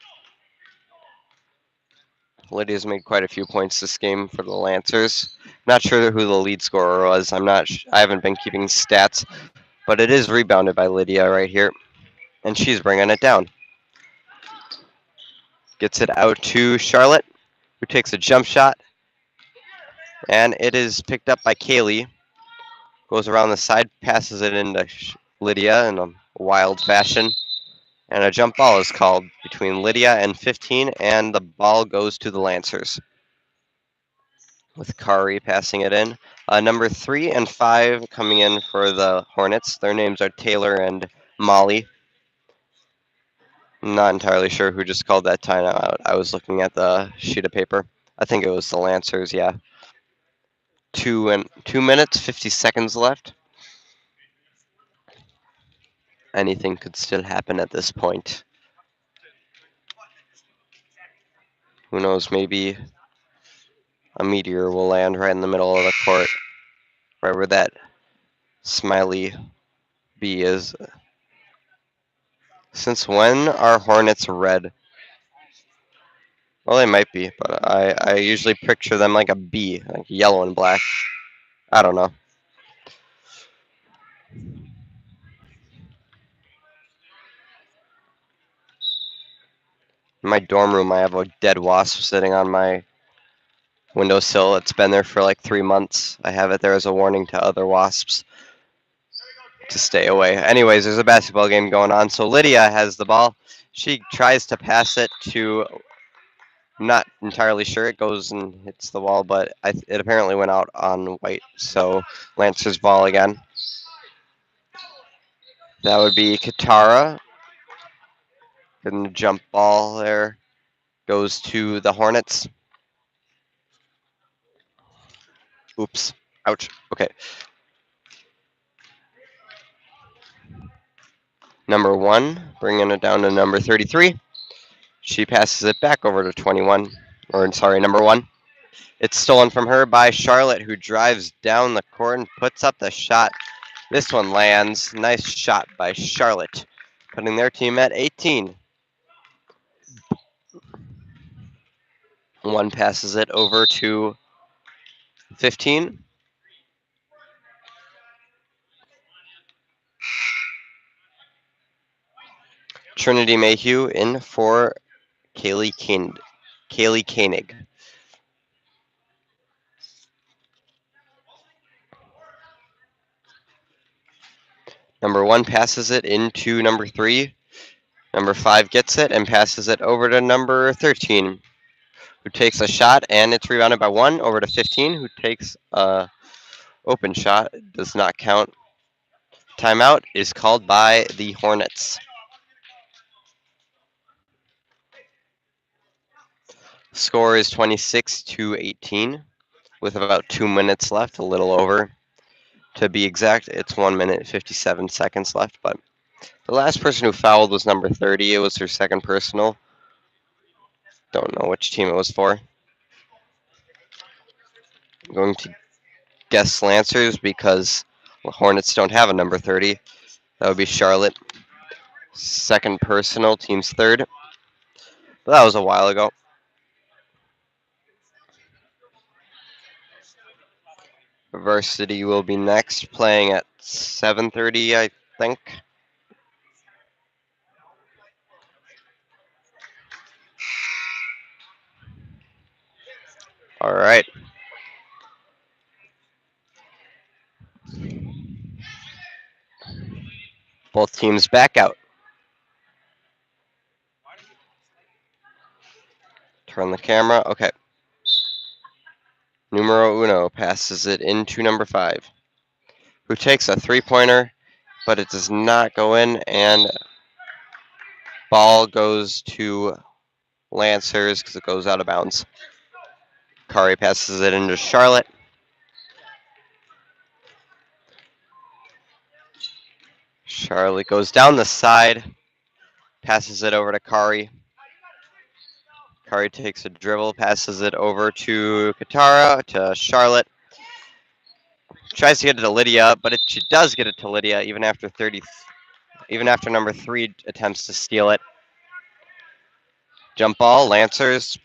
Lydia's made quite a few points this game for the Lancers. Not sure who the lead scorer was. I haven't been keeping stats, but it is rebounded by Lydia right here, and she's bringing it down. Gets it out to Charlotte, who takes a jump shot, and it is picked up by Kaylee. Goes around the side, passes it into Lydia in a wild fashion, and a jump ball is called between Lydia and 15, and the ball goes to the Lancers, with Kari passing it in. Number 3 and 5 coming in for the Hornets. Their names are Taylor and Molly. I'm not entirely sure who just called that timeout. I was looking at the sheet of paper. I think it was the Lancers, yeah. 2 minutes, 50 seconds left. Anything could still happen at this point. Who knows, maybe a meteor will land right in the middle of the court, right where that smiley bee is. Since when are Hornets red? Well, they might be, but I usually picture them like a bee, like yellow and black. I don't know. In my dorm room, I have a dead wasp sitting on my windowsill. It's been there for like 3 months. I have it there as a warning to other wasps to stay away. Anyways, there's a basketball game going on. So Lydia has the ball. She tries to pass it to, I'm not entirely sure. It goes and hits the wall, but it apparently went out on white. So Lancer's ball again. That would be Katara. And the jump ball there goes to the Hornets. Oops. Ouch. Okay. Number 1, bringing it down to number 33. She passes it back over to 21. Or, sorry, number 1. It's stolen from her by Charlotte, who drives down the court and puts up the shot. This one lands. Nice shot by Charlotte, putting their team at 18. 1 passes it over to 15. Trinity Mayhew in for Kaylee Koenig. Number 1 passes it into number 3. Number 5 gets it and passes it over to number 13, who takes a shot, and it's rebounded by 1 over to 15, who takes a open shot. Does not count. Timeout is called by the Hornets. Score is 26-18 with about 2 minutes left, a little over. To be exact, it's 1 minute 57 seconds left, but the last person who fouled was number 30. It was her second personal. Don't know which team it was for. I'm going to guess Lancers because the Hornets don't have a number 30. That would be Charlotte. Second personal, team's third. But that was a while ago. Varsity will be next, playing at 7:30, I think. All right. Both teams back out. Turn the camera. Okay. Numero uno passes it into number 5, who takes a three-pointer, but it does not go in, and ball goes to Lancers because it goes out of bounds. Kari passes it into Charlotte. Charlotte goes down the side, passes it over to Kari. Kari takes a dribble, passes it over to Katara, to Charlotte. Tries to get it to Lydia, but she does get it to Lydia even after number 3 attempts to steal it. Jump ball, Lancers.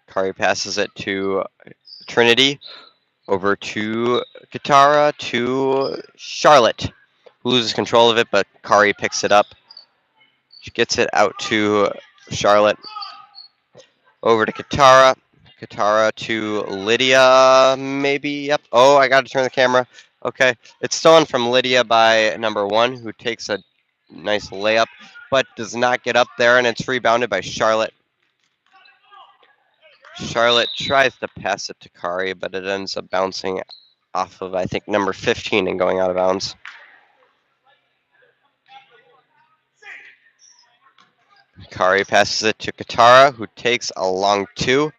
Kari passes it to Trinity, over to Katara, to Charlotte, who loses control of it, but Kari picks it up. She gets it out to Charlotte, over to Katara. Katara to Lydia, maybe. Yep. Oh, I got to turn the camera. Okay. It's stolen from Lydia by number 1, who takes a nice layup, but does not get up there, and it's rebounded by Charlotte. Charlotte tries to pass it to Kari, but it ends up bouncing off of, I think, number 15 and going out of bounds. Kari passes it to Katara, who takes a long 2.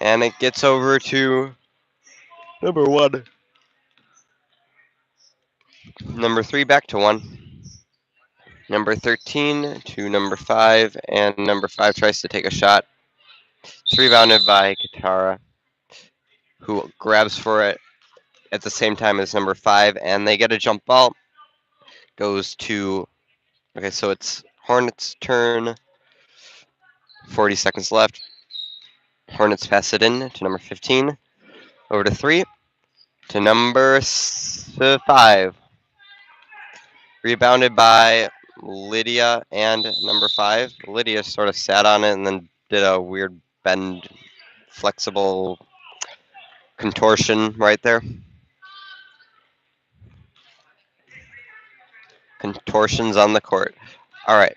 And it gets over to number 1. Number 3 back to 1. Number 13 to number 5. And number 5 tries to take a shot. It's rebounded by Katara, who grabs for it at the same time as number 5. And they get a jump ball. Goes to... Okay, so it's Hornets' turn. 40 seconds left. Hornets pass it in to number 15. Over to 3. To number 5. Rebounded by Lydia and number 5. Lydia sort of sat on it and then did a weird bend, flexible contortion right there. Contortions on the court. All right.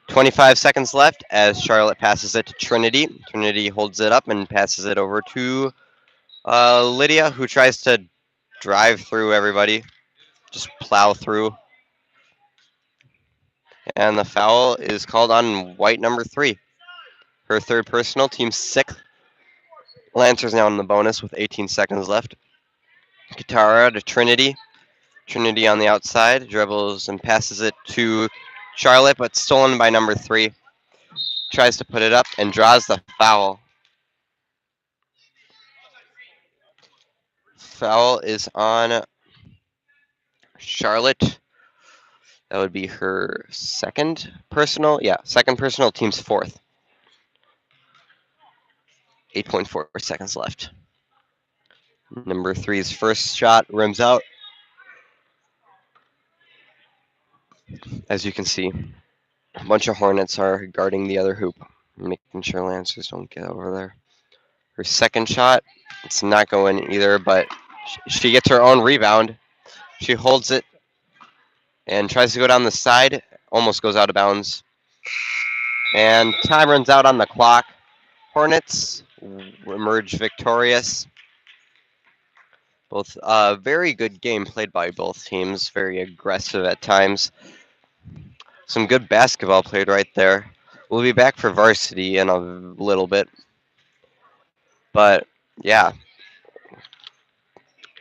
25 seconds left as Charlotte passes it to Trinity. Trinity holds it up and passes it over to Lydia, who tries to drive through everybody. Just plow through. And the foul is called on white number 3. Her third personal, team 6th. Lancers now in the bonus with 18 seconds left. Katara to Trinity. Trinity on the outside, dribbles and passes it to Charlotte, but stolen by number 3. Tries to put it up and draws the foul. Foul is on Charlotte. That would be her second personal. Yeah, second personal, team's fourth. 8.4 seconds left. Number 3's first shot rims out. As you can see, a bunch of Hornets are guarding the other hoop, making sure Lancers don't get over there. Her second shot, it's not going either, but she gets her own rebound. She holds it and tries to go down the side, almost goes out of bounds. And time runs out on the clock. Hornets emerge victorious. Both very good game played by both teams, very aggressive at times. Some good basketball played right there. We'll be back for varsity in a little bit. But yeah,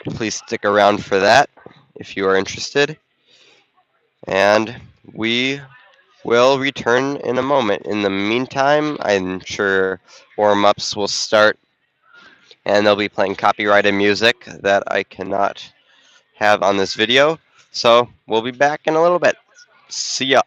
please stick around for that if you are interested. And we will return in a moment. In the meantime, I'm sure warm-ups will start and they'll be playing copyrighted music that I cannot have on this video. So we'll be back in a little bit. See ya.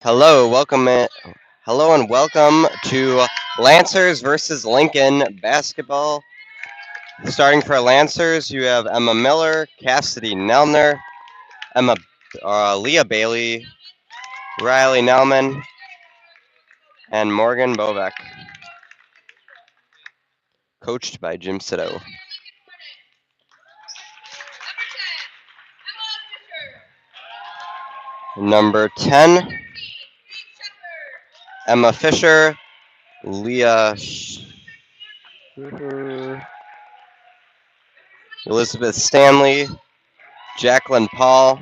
Hello and welcome to Lancers versus Lincoln basketball. Starting for Lancers, you have Emma Miller, Cassidy Nelner, Leah Bailey, Riley Nelman, and Morgan Bovek, coached by Jim Sito. Number 10, Emma Fisher, Leah Elizabeth Stanley, Jacqueline Paul,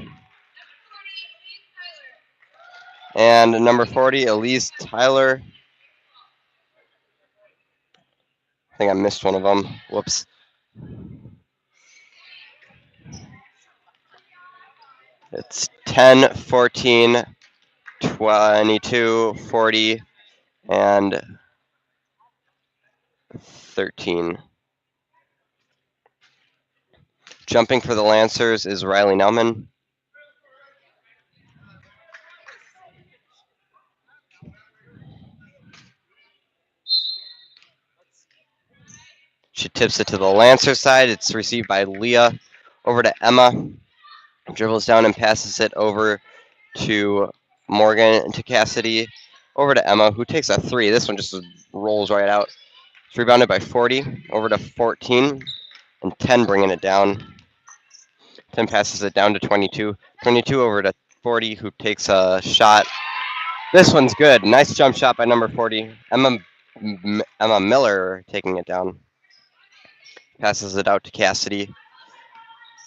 and number 40, Elise Tyler. I think I missed one of them. Whoops. It's 10, 14, 22, 40, and 13. Jumping for the Lancers is Riley Nelman. She tips it to the Lancer side. It's received by Leah. Over to Emma. Dribbles down and passes it over to Morgan, to Cassidy. Over to Emma, who takes a three. This one just rolls right out. It's rebounded by 40. Over to 14. And 10 bringing it down. 10 passes it down to 22. 22 over to 40, who takes a shot. This one's good. Nice jump shot by number 40. Emma Miller taking it down. Passes it out to Cassidy.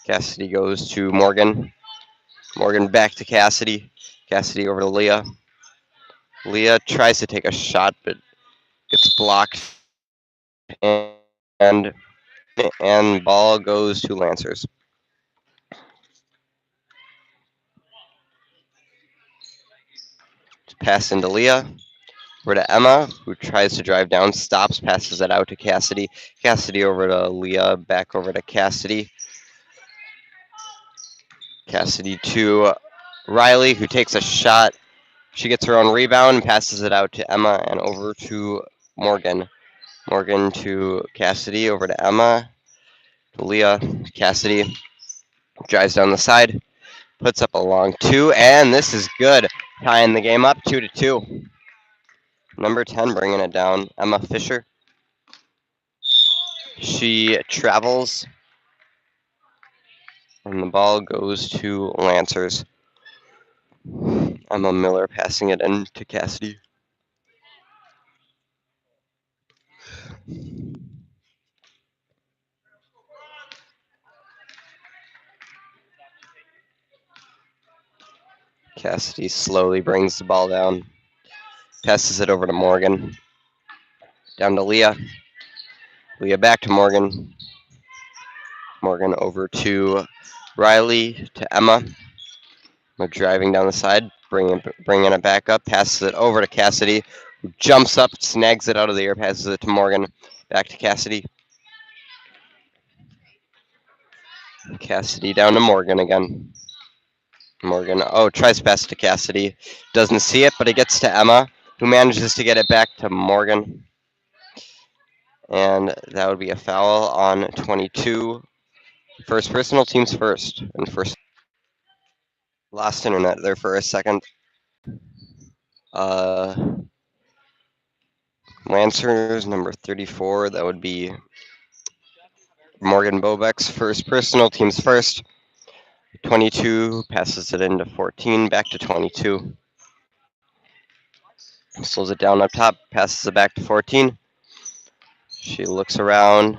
Cassidy goes to Morgan. Morgan back to Cassidy. Cassidy over to Leah. Leah tries to take a shot, but gets blocked. And ball goes to Lancers. Pass into Leah. Over to Emma, who tries to drive down, stops, passes it out to Cassidy. Cassidy over to Leah, back over to Cassidy. Cassidy to Riley, who takes a shot. She gets her own rebound and passes it out to Emma and over to Morgan. Morgan to Cassidy, over to Emma. To Leah, Cassidy drives down the side, puts up a long two, and this is good. Tying the game up 2-2. Number 10 bringing it down, Emma Fisher. She travels, and the ball goes to Lancers. Emma Miller passing it in to Cassidy. Cassidy slowly brings the ball down, passes it over to Morgan. Down to Leah. Leah back to Morgan. Morgan over to Riley, to Emma. We're driving down the side, bringing it back up, passes it over to Cassidy, who jumps up, snags it out of the air, passes it to Morgan. Back to Cassidy. Cassidy down to Morgan again. Morgan, tries to pass it to Cassidy. Doesn't see it, but it gets to Emma, who manages to get it back to Morgan. And that would be a foul on 22. First personal, teams first. And first. Lost internet there for a second. Lancers, number 34. That would be Morgan Bobek's first personal, teams first. 22 passes it into 14, back to 22. Slows it down up top, passes it back to 14. She looks around,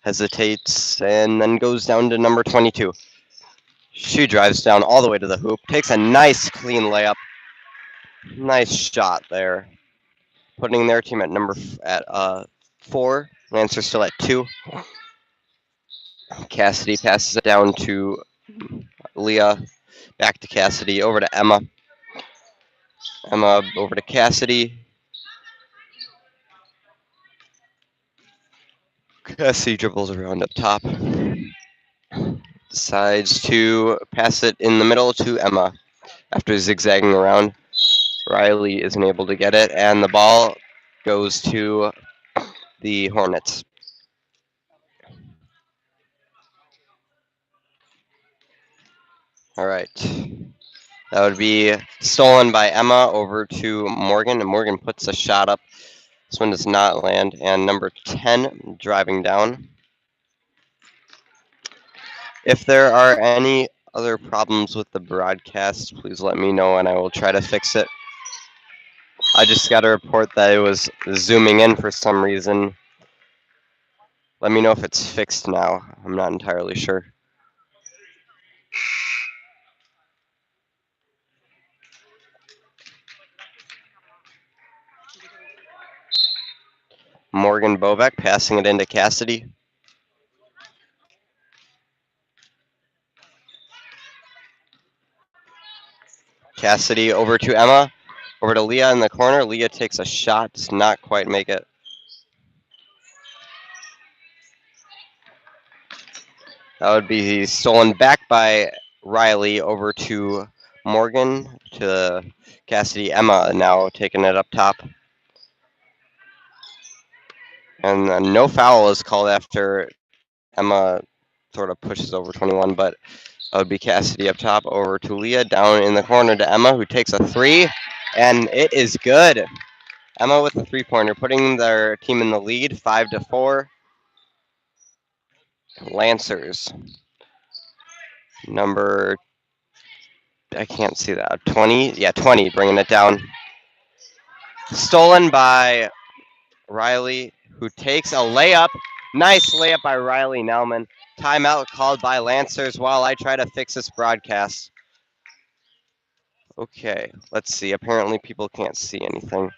hesitates, and then goes down to number 22. She drives down all the way to the hoop, takes a nice clean layup. Nice shot there. Putting their team at 4. Lancers still at 2. Cassidy passes it down to Leah, back to Cassidy, over to Emma. Emma over to Cassidy. Cassidy dribbles around up top. Decides to pass it in the middle to Emma after zigzagging around. Riley isn't able to get it, and the ball goes to the Hornets. All right. That would be stolen by Emma over to Morgan, and Morgan puts a shot up. This one does not land, and number 10 driving down. If there are any other problems with the broadcast, please let me know and I will try to fix it. I just got a report that it was zooming in for some reason. Let me know if it's fixed now. I'm not entirely sure. Morgan Bovek passing it into Cassidy. Cassidy over to Emma. Over to Leah in the corner. Leah takes a shot, does not quite make it. That would be stolen back by Riley over to Morgan, to Cassidy. Emma now taking it up top. And no foul is called after Emma sort of pushes over 21, but that would be Cassidy up top over to Leah, down in the corner to Emma, who takes a three, and it is good. Emma with the three-pointer, putting their team in the lead, 5-4. Lancers, number, I can't see that, 20? Yeah, 20, bringing it down. Stolen by Riley, who takes a layup. Nice layup by Riley Nelman. Timeout called by Lancers while I try to fix this broadcast. Okay, let's see. Apparently people can't see anything.